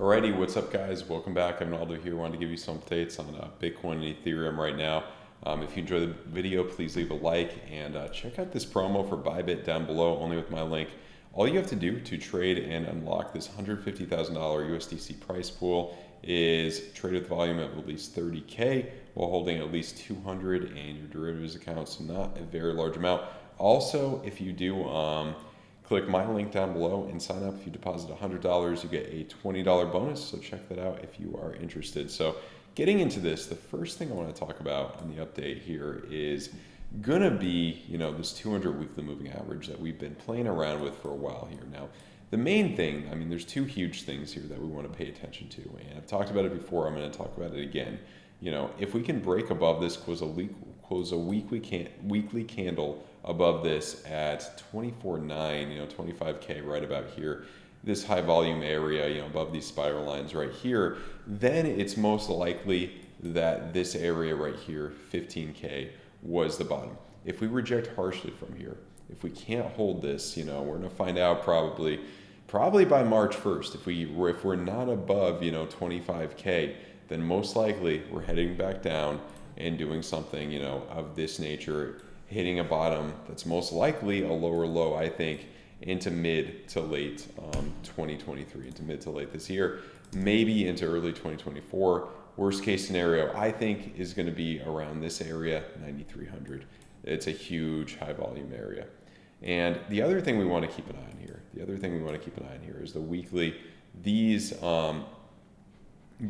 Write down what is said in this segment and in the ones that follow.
Alrighty, what's up guys? Welcome back. I'm Aldo here. I wanted to give you some updates on Bitcoin and Ethereum right now. If you enjoy the video, please leave a like and check out this promo for BITGET down below, only with my link. All you have to do to trade and unlock this $150,000 USDC price pool is trade with volume of at least 30K while holding at least 200 in your derivatives account, so not a very large amount. Also, if you do click my link down below and sign up. If you deposit $100, you get a $20 bonus, so check that out if you are interested. So getting into this, the first thing I want to talk about in the update here is gonna be, this 200 weekly moving average that we've been playing around with for a while here. Now, the main thing, there's two huge things here that we want to pay attention to, and I've talked about it before, I'm going to talk about it again. If we can break above this, close a weekly candle above this at 24.9, 25K right about here, this high volume area, above these spiral lines right here, then it's most likely that this area right here, 15K, was the bottom. If we reject harshly from here, if we can't hold this, we're going to find out probably by March 1st. If we're not above, 25K, then most likely we're heading back down and doing something, of this nature, hitting a bottom that's most likely a lower low, I think, into mid to late 2023, into mid to late this year, maybe into early 2024. Worst case scenario, I think, is going to be around this area, 9,300. It's a huge high volume area. And the other thing we want to keep an eye on here, is the weekly, these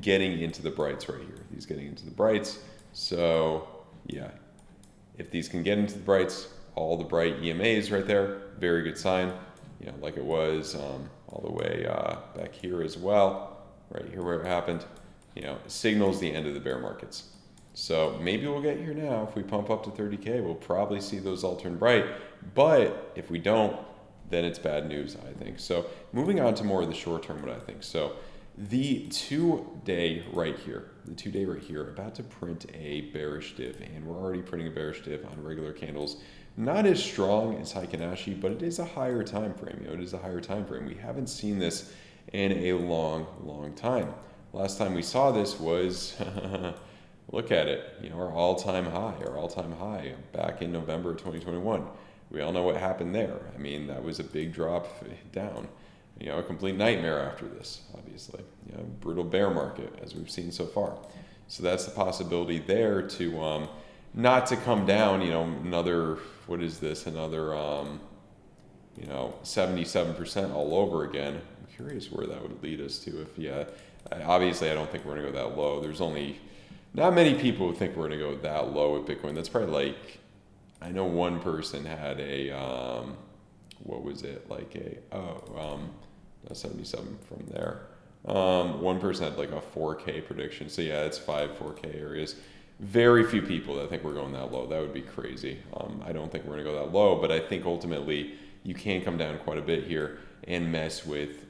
getting into the brights right here. These getting into the brights. So yeah, if these can get into the brights, all the bright EMAs right there, very good sign. Like it was all the way back here as well, right here where it happened. Signals the end of the bear markets. So maybe we'll get here now. If we pump up to 30K, we'll probably see those all turn bright. But if we don't, then it's bad news, I think. So moving on to more of the short term, what I think. So the two-day right here, about to print a bearish div, and we're already printing a bearish div on regular candles. Not as strong as Heikin-Ashi, but it is a higher time frame. It is a higher time frame. We haven't seen this in a long time. Last time we saw this was, look at it, our all-time high back in November 2021. We all know what happened there. That was a big drop down. A complete nightmare after this, obviously. Brutal bear market, as we've seen so far. So that's the possibility there to not to come down, another, what is this, another, 77% all over again. I'm curious where that would lead us to obviously I don't think we're going to go that low. There's only not many people who think we're going to go that low with Bitcoin. That's probably like, I know one person had a, what was it, like 77 from there. One person had like a 4K prediction. So yeah, it's 4K areas. Very few people that think we're going that low. That would be crazy. I don't think we're going to go that low, but I think ultimately you can come down quite a bit here and mess with,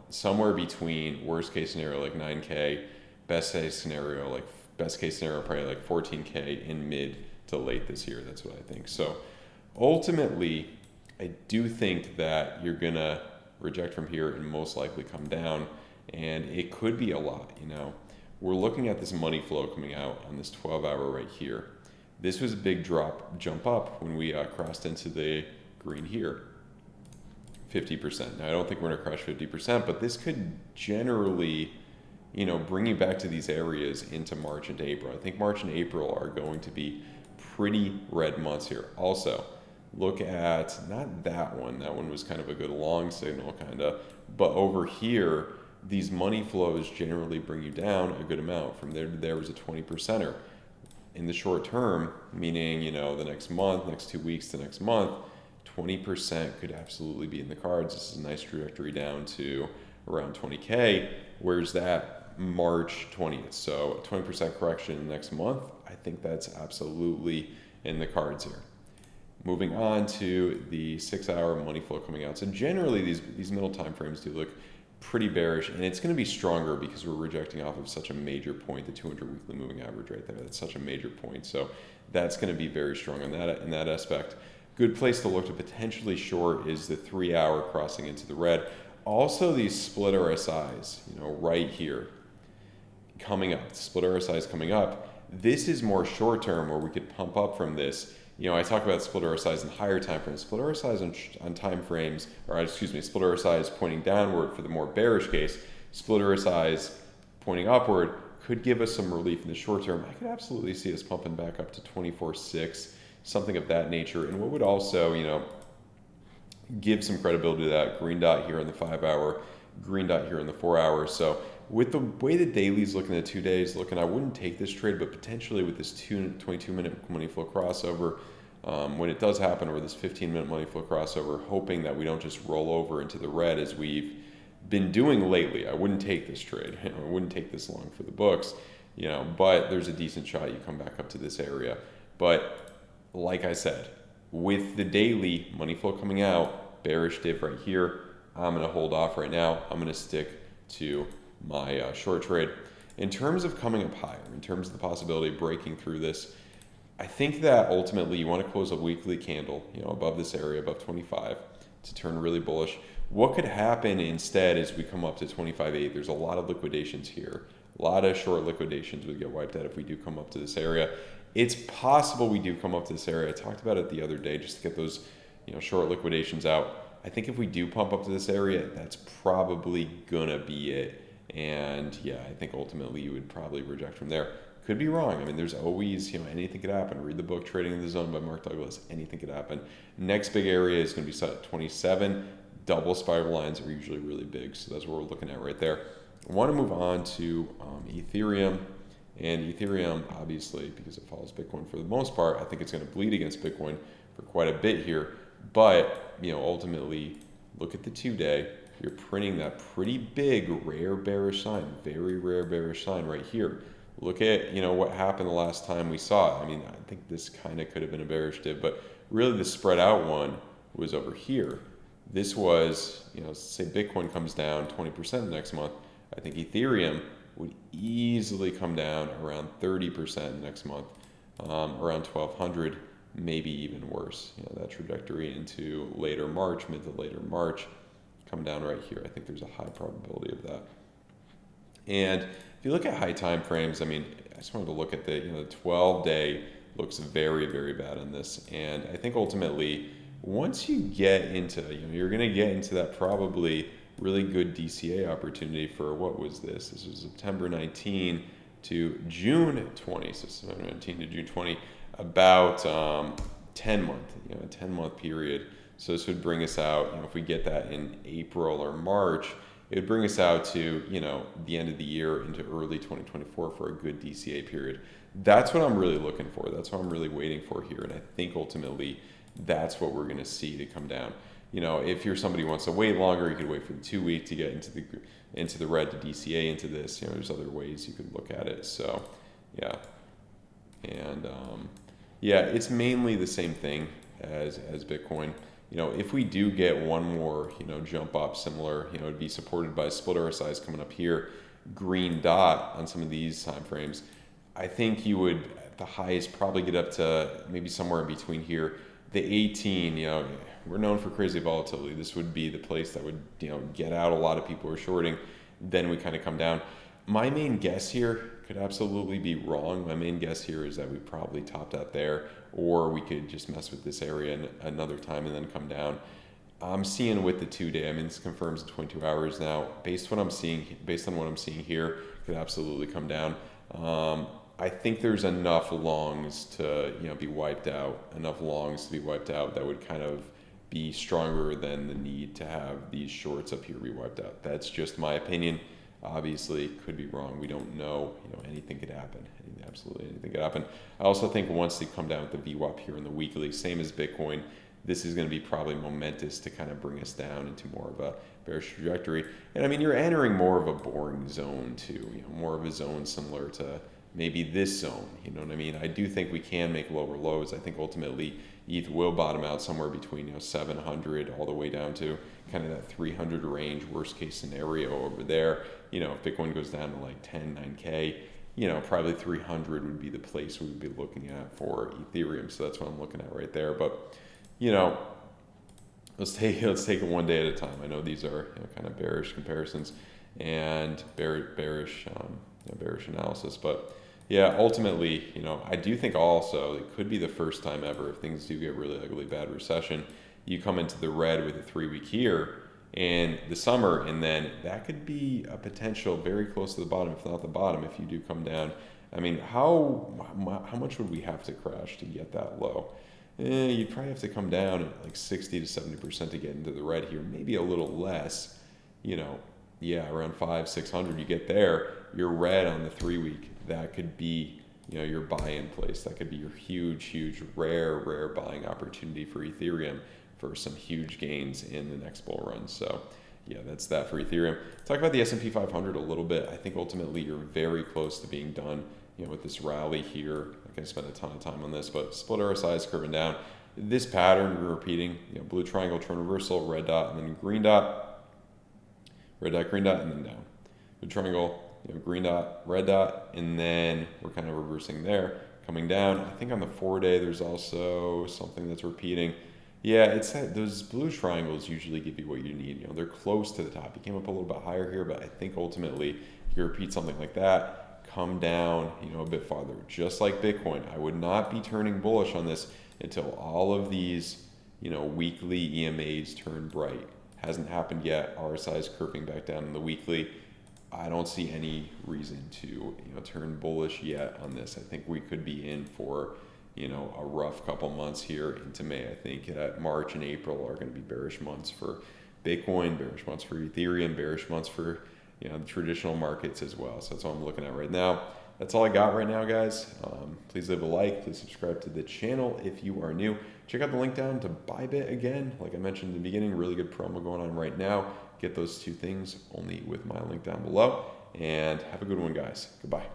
somewhere between worst case scenario like 9K, best case scenario probably like 14K in mid to late this year. That's what I think. So ultimately, I do think that you're gonna reject from here and most likely come down, and it could be a lot. We're looking at this money flow coming out on this 12-hour right here. This was a big jump up when we crossed into the green here, 50%. Now I don't think we're gonna crush 50%, but this could generally, bring you back to these areas into March and April. I think March and April are going to be pretty red months here. Also, look at, not that one was kind of a good long signal but over here, these money flows generally bring you down a good amount. From there to there was a 20%er. In the short term, meaning, the next month, next 2 weeks to next month, 20% could absolutely be in the cards. This is a nice trajectory down to around 20K. Where's that? March 20th. So 20% correction next month. I think that's absolutely in the cards here. Moving on to the 6-hour money flow coming out. So generally these middle time frames do look pretty bearish, and it's going to be stronger because we're rejecting off of such a major point, the 200 weekly moving average right there. That's such a major point. So that's going to be very strong in that aspect. Good place to look to potentially short is the 3-hour crossing into the red. also these split RSIs, right here coming up, split RSIs coming up. This is more short term where we could pump up from this. I talk about split RSIs in higher time frames. Split RSIs on time frames, or excuse me, split RSIs pointing downward for the more bearish case. Split RSIs pointing upward could give us some relief in the short term. I could absolutely see us pumping back up to 24.6, something of that nature. And what would also, give some credibility to that green dot here in the 5 hour, green dot here in the 4 hour. So with the way the daily's looking, the 2 days looking, I wouldn't take this trade, but potentially with this 22-minute money flow crossover, when it does happen, or this 15-minute money flow crossover, hoping that we don't just roll over into the red as we've been doing lately. I wouldn't take this trade. I wouldn't take this long for the books, but there's a decent shot you come back up to this area. But like I said, with the daily money flow coming out, bearish div right here, I'm going to hold off right now. I'm going to stick to my short trade. In terms of coming up higher, in terms of the possibility of breaking through this, I think that ultimately you want to close a weekly candle, above this area, above 25, to turn really bullish. What could happen instead is we come up to 25.8. There's a lot of liquidations here. A lot of short liquidations would get wiped out if we do come up to this area. It's possible we do come up to this area. I talked about it the other day just to get those short liquidations out. I think if we do pump up to this area, that's probably gonna be it. And yeah, I think ultimately you would probably reject from there. Could be wrong. I mean, there's always, anything could happen. Read the book Trading in the Zone by Mark Douglas. Anything could happen. Next big area is going to be set at 27. Double spiral lines are usually really big, so that's what we're looking at right there. I want to move on to Ethereum. And Ethereum, obviously, because it follows Bitcoin for the most part, I think it's going to bleed against Bitcoin for quite a bit here. But, ultimately, look at the 2-day. You're printing that pretty big, rare bearish sign, very rare bearish sign right here. Look at, what happened the last time we saw it. I mean, I think this kind of could have been a bearish dip, but really the spread out one was over here. This was, say Bitcoin comes down 20% next month. I think Ethereum would easily come down around 30% next month, around 1,200, maybe even worse. That trajectory into later March, mid to later March, come down right here. I think there's a high probability of that. And if you look at high time frames, I mean, I just wanted to look at the 12-day looks very, very bad on this. And I think ultimately, once you get into, you're going to get into that probably really good DCA opportunity for, what was this? This was September 19 to June 20. So September 19 to June 20, about 10 month, a 10-month period. So this would bring us out, if we get that in April or March, it would bring us out to, the end of the year into early 2024 for a good DCA period. That's what I'm really looking for. That's what I'm really waiting for here. And I think ultimately that's what we're going to see to come down. If you're somebody who wants to wait longer, you could wait for the 2 week to get into the red to DCA into this. There's other ways you could look at it. So, yeah. And, it's mainly the same thing as Bitcoin. If we do get one more, jump up similar, it'd be supported by split RSIs coming up here, green dot on some of these time frames. I think you would, at the highest, probably get up to maybe somewhere in between here. The 18, we're known for crazy volatility. This would be the place that would, get out a lot of people who are shorting. Then we kind of come down. My main guess here could absolutely be wrong. My main guess here is that we probably topped out there, or we could just mess with this area another time and then come down. I'm seeing with the 2-day, I mean, this confirms 22 hours now. Based on what I'm seeing here, could absolutely come down. I think there's enough longs to, be wiped out. Enough longs to be wiped out that would kind of be stronger than the need to have these shorts up here be wiped out. That's just my opinion. Obviously, could be wrong. We don't know. Anything could happen. Absolutely anything could happen. I also think once they come down with the VWAP here in the weekly, same as Bitcoin, this is going to be probably momentous to kind of bring us down into more of a bearish trajectory. And I mean, you're entering more of a boring zone too. More of a zone similar to maybe this zone. You know what I mean? I do think we can make lower lows. I think ultimately ETH will bottom out somewhere between 700 all the way down to kind of that 300 range, worst case scenario over there. If Bitcoin goes down to like 10, 9K, probably 300 would be the place we would be looking at for Ethereum. So that's what I'm looking at right there. But, let's take it one day at a time. I know these are kind of bearish comparisons and bearish bearish analysis, but yeah, ultimately, I do think also it could be the first time ever if things do get really ugly, bad recession, you come into the red with a 3-week here in the summer, and then that could be a potential very close to the bottom, if not the bottom, if you do come down. I mean, how much would we have to crash to get that low? You'd probably have to come down at like 60 to 70% to get into the red here, maybe a little less, yeah, around 500-600. You get there, you're red on the 3-week. That could be, your buy-in place. That could be your huge, rare buying opportunity for Ethereum for some huge gains in the next bull run. So yeah, that's that for Ethereum. Talk about the S&P 500 a little bit. I think ultimately you're very close to being done, with this rally here. I'm going to spend a ton of time on this, but split RSI is curving down. This pattern we're repeating, blue triangle, turn reversal, red dot, and then green dot, red dot, green dot, and then down. Blue triangle, green dot, red dot, and then we're kind of reversing there, coming down. I think on the 4-day, there's also something that's repeating. Yeah, it's that those blue triangles usually give you what you need. They're close to the top. You came up a little bit higher here, but I think ultimately you repeat something like that, come down, a bit farther. Just like Bitcoin, I would not be turning bullish on this until all of these, weekly EMAs turn bright. Hasn't happened yet. RSI is curving back down in the weekly. I don't see any reason to, turn bullish yet on this. I think we could be in for, a rough couple months here into May. I think that March and April are going to be bearish months for Bitcoin, bearish months for Ethereum, bearish months for, the traditional markets as well. So that's what I'm looking at right now. That's all I got right now, guys. Please leave a like. Please subscribe to the channel if you are new. Check out the link down to BITGET again. Like I mentioned in the beginning, really good promo going on right now. Get those two things only with my link down below. And have a good one, guys. Goodbye.